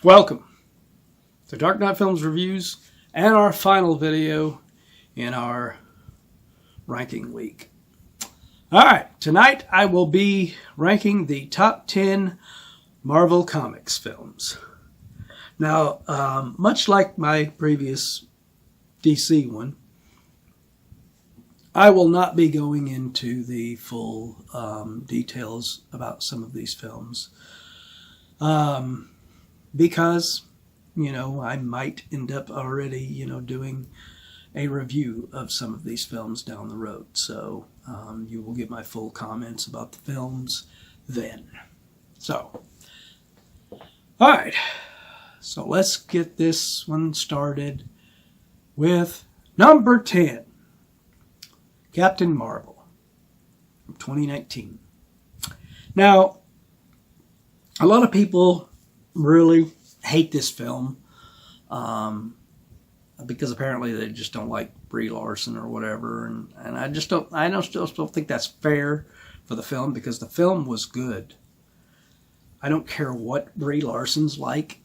Welcome to Dark Knight Films Reviews and our final video in our ranking week. Alright, tonight I will be ranking the top 10 Marvel Comics films. Now, much like my previous DC one, I will not be going into the full details about some of these films. Because, I might end up already, doing a review of some of these films down the road. So, you will get my full comments about the films then. So, alright. So, let's get this one started with number 10. Captain Marvel from 2019. Now, a lot of people really hate this film because apparently they just don't like Brie Larson or whatever, and I still don't think that's fair for the film, because the film was good. I don't care what Brie Larson's like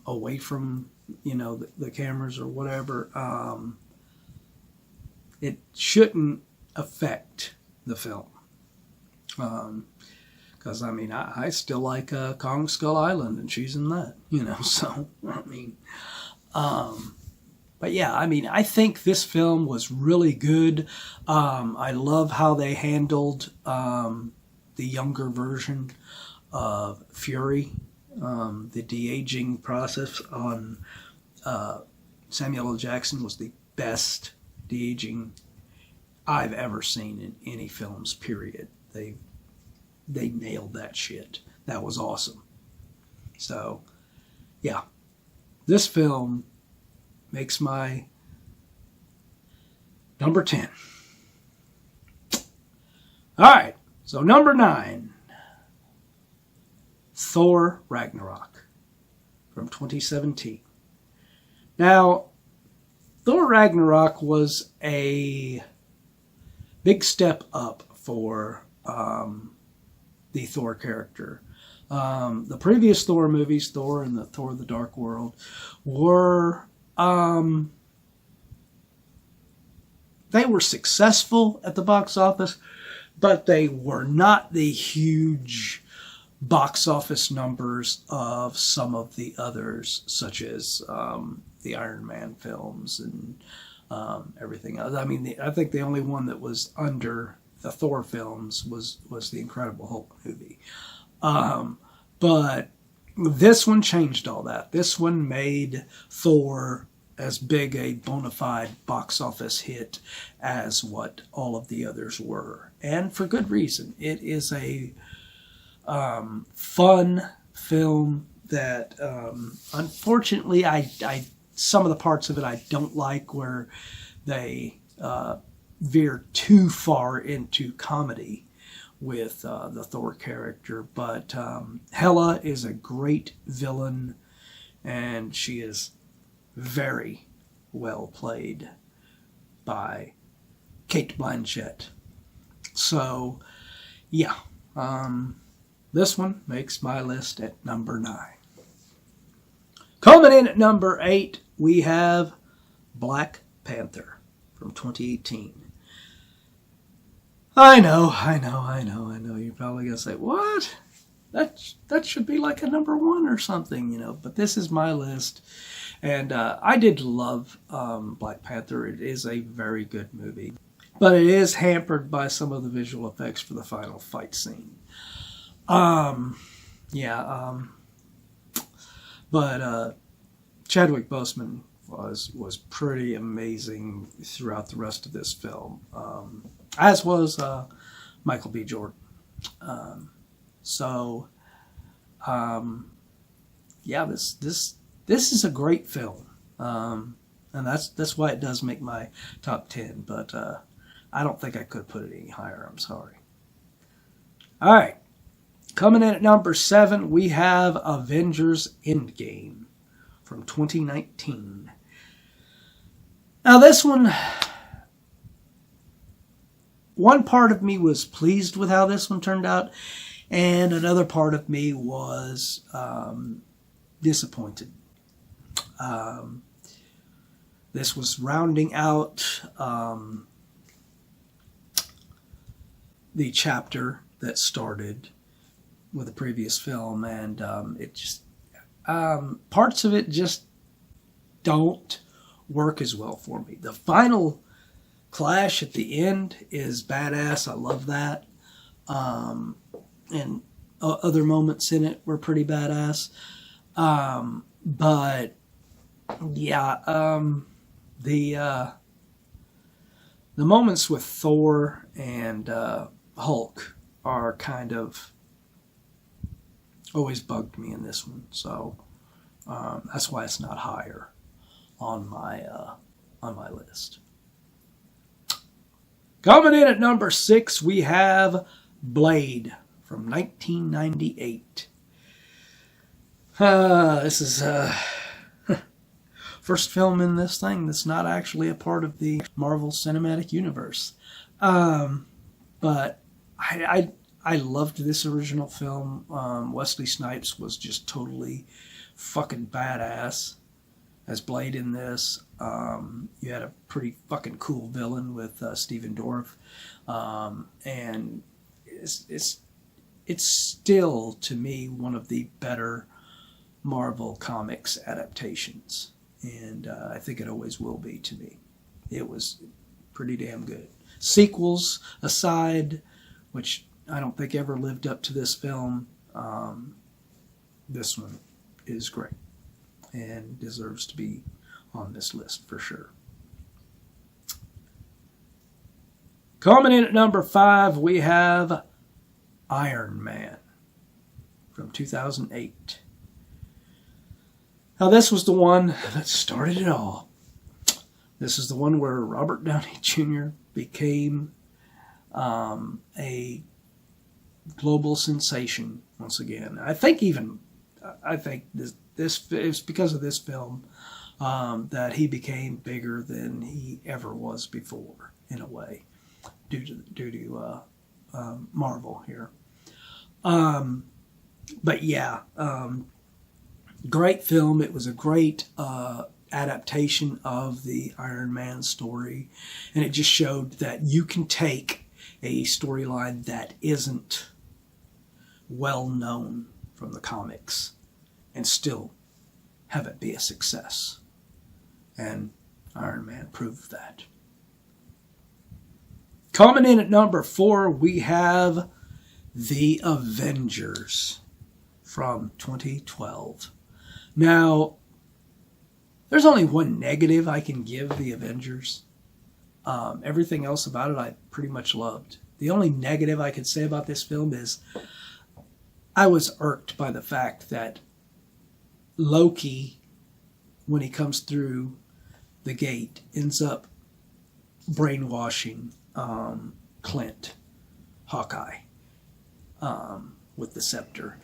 away from the cameras or whatever. It shouldn't affect the film. Because, I still like Kong Skull Island, and she's in that, so, but yeah, I think this film was really good. I love how they handled the younger version of Fury. The de-aging process on Samuel L. Jackson was the best de-aging I've ever seen in any films, period. They nailed that shit. That was awesome. So, yeah. This film makes my number 10. Alright, so number 9. Thor Ragnarok from 2017. Now, Thor Ragnarok was a big step up for the Thor character. The previous Thor movies, Thor and the Thor the Dark World, were they were successful at the box office, but they were not the huge box office numbers of some of the others, such as the Iron Man films and everything else. I think the only one that was under the Thor films was the Incredible Hulk movie. But this one changed all that. This one made Thor as big a bona fide box office hit as what all of the others were. And for good reason. It is a fun film that unfortunately some of the parts of it I don't like, where they veer too far into comedy with the Thor character. But Hela is a great villain, and she is very well played by Cate Blanchett. So, yeah. This one makes my list at number 9. Coming in at number 8, we have Black Panther from 2018. I know. You're probably going to say, what? That should be like a number 1 or something, but this is my list. And I did love Black Panther. It is a very good movie. But it is hampered by some of the visual effects for the final fight scene. But Chadwick Boseman was pretty amazing throughout the rest of this film, as was Michael B. Jordan. This is a great film, and that's why it does make my top 10. But I don't think I could put it any higher. I'm sorry. All right. Coming in at number 7, we have Avengers Endgame from 2019. Now this one part of me was pleased with how this one turned out, and another part of me was disappointed. This was rounding out the chapter that started with the previous film, and it just parts of it just don't work as well for me. The final clash at the end is badass. I love that. And other moments in it were pretty badass. But yeah, the moments with Thor and Hulk are kind of always bugged me in this one. So that's why it's not higher on my list. Coming in at number 6, we have Blade from 1998. This is first film in this thing that's not actually a part of the Marvel Cinematic Universe. But I loved this original film. Wesley Snipes was just totally fucking badass as Blade in this. You had a pretty fucking cool villain with Stephen Dorff. And it's still, to me, one of the better Marvel Comics adaptations. And I think it always will be to me. It was pretty damn good. Sequels aside, which I don't think ever lived up to this film, this one is great and deserves to be on this list for sure. Coming in at number 5, we have Iron Man from 2008. Now, this was the one that started it all. This is the one where Robert Downey Jr. became a global sensation once again. I think this it's because of this film that he became bigger than he ever was before, in a way, due to Marvel here. But yeah, great film. It was a great adaptation of the Iron Man story, and it just showed that you can take a storyline that isn't well known from the comics and still have it be a success. And Iron Man proved that. Coming in at number 4, we have The Avengers from 2012. Now, there's only one negative I can give The Avengers. Everything else about it I pretty much loved. The only negative I could say about this film is I was irked by the fact that Loki, when he comes through the gate, ends up brainwashing Clint, Hawkeye, with the scepter.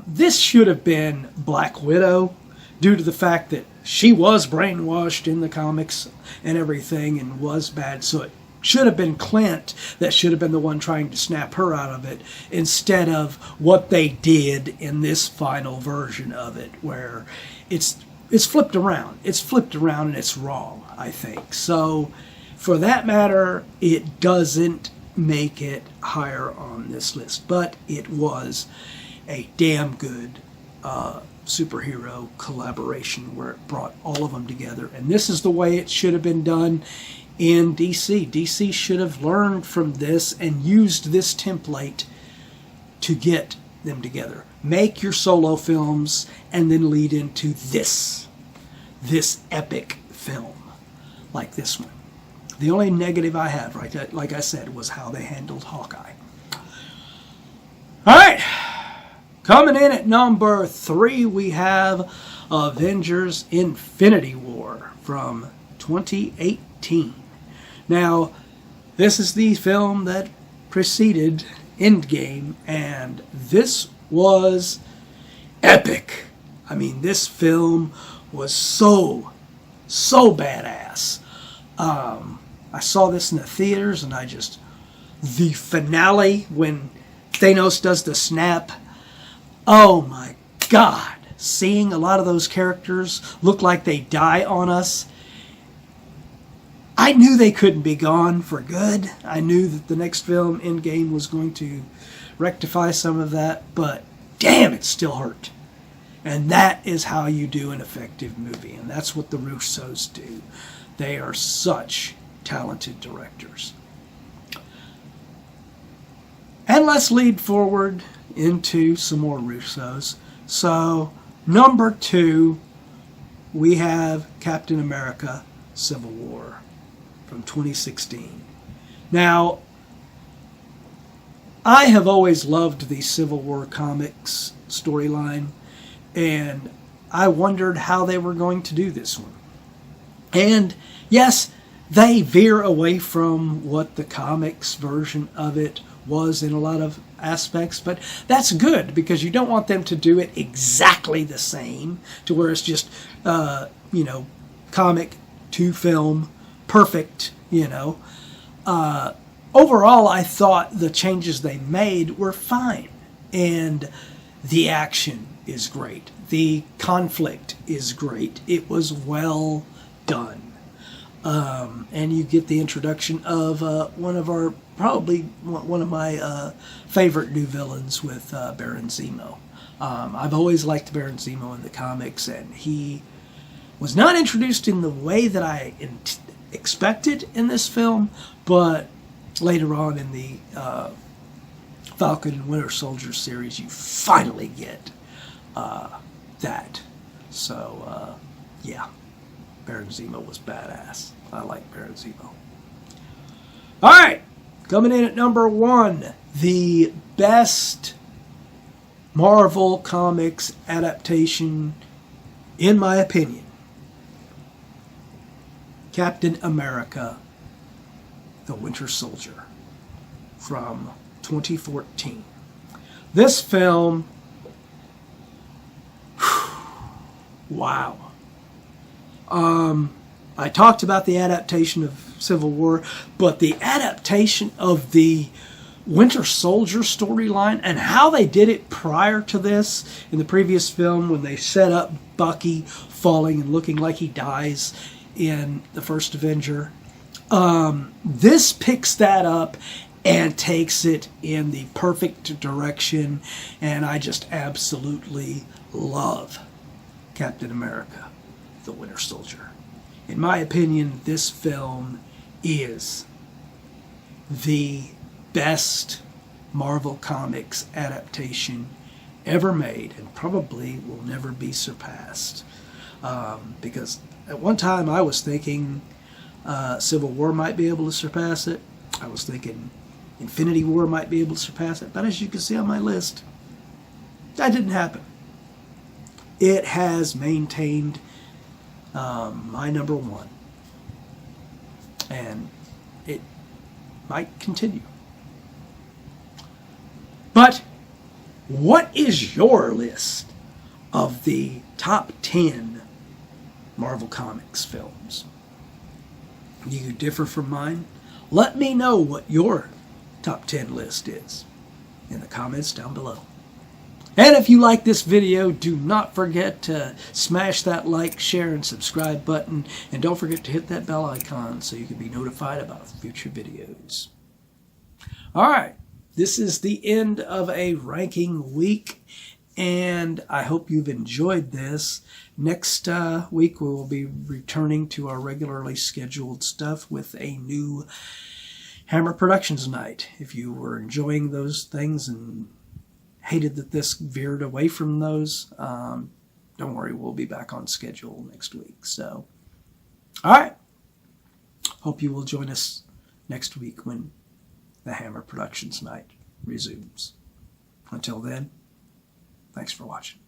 This should have been Black Widow, due to the fact that she was brainwashed in the comics and everything and was bad. So it should have been Clint that should have been the one trying to snap her out of it, instead of what they did in this final version of it, where it's flipped around. It's flipped around and it's wrong, I think. So for that matter, it doesn't make it higher on this list, but it was a damn good superhero collaboration where it brought all of them together. And this is the way it should have been done in DC. DC should have learned from this and used this template to get them together. Make your solo films and then lead into this epic film like this one. The only negative I had, right, like I said, was how they handled Hawkeye. All right. Coming in at number 3, we have Avengers Infinity War from 2018. Now, this is the film that preceded Endgame, and this was epic. I mean, this film was so badass. I saw this in the theaters, and the finale when Thanos does the snap, oh my God, seeing a lot of those characters look like they die on us, I knew they couldn't be gone for good. I knew that the next film, Endgame, was going to rectify some of that, but damn, it still hurt. And that is how you do an effective movie, and that's what the Russos do. They are such talented directors. And let's lead forward into some more Russos. So, number 2, we have Captain America Civil War from 2016. Now, I have always loved the Civil War comics storyline, and I wondered how they were going to do this one. And yes, they veer away from what the comics version of it was in a lot of aspects, but that's good because you don't want them to do it exactly the same to where it's just, comic to film, perfect, Overall, I thought the changes they made were fine, and the action is great. The conflict is great. It was well done. And you get the introduction of one of my favorite new villains with Baron Zemo. I've always liked Baron Zemo in the comics, and he was not introduced in the way that I expected in this film, but later on in the Falcon and Winter Soldier series, you finally get that. So, yeah, Baron Zemo was badass. I like Baron Zemo. All right, coming in at number 1, the best Marvel Comics adaptation, in my opinion, Captain America, the Winter Soldier from 2014. This film, wow. I talked about the adaptation of Civil War, but the adaptation of the Winter Soldier storyline and how they did it prior to this in the previous film when they set up Bucky falling and looking like he dies in the first Avenger. This picks that up and takes it in the perfect direction, and I just absolutely love Captain America, the Winter Soldier. In my opinion, this film is the best Marvel Comics adaptation ever made, and probably will never be surpassed. Because at one time I was thinking Civil War might be able to surpass it. I was thinking Infinity War might be able to surpass it. But as you can see on my list, that didn't happen. It has maintained my number 1. And it might continue. But what is your list of the top 10 Marvel Comics films? Do you differ from mine? Let me know what your top 10 list is in the comments down below. And if you like this video, do not forget to smash that like, share, and subscribe button. And don't forget to hit that bell icon so you can be notified about future videos. Alright, this is the end of a ranking week, and I hope you've enjoyed this. Next week we will be returning to our regularly scheduled stuff with a new Hammer Productions night. If you were enjoying those things and hated that this veered away from those, don't worry, we'll be back on schedule next week. So, alright, hope you will join us next week when the Hammer Productions night resumes. Until then, thanks for watching.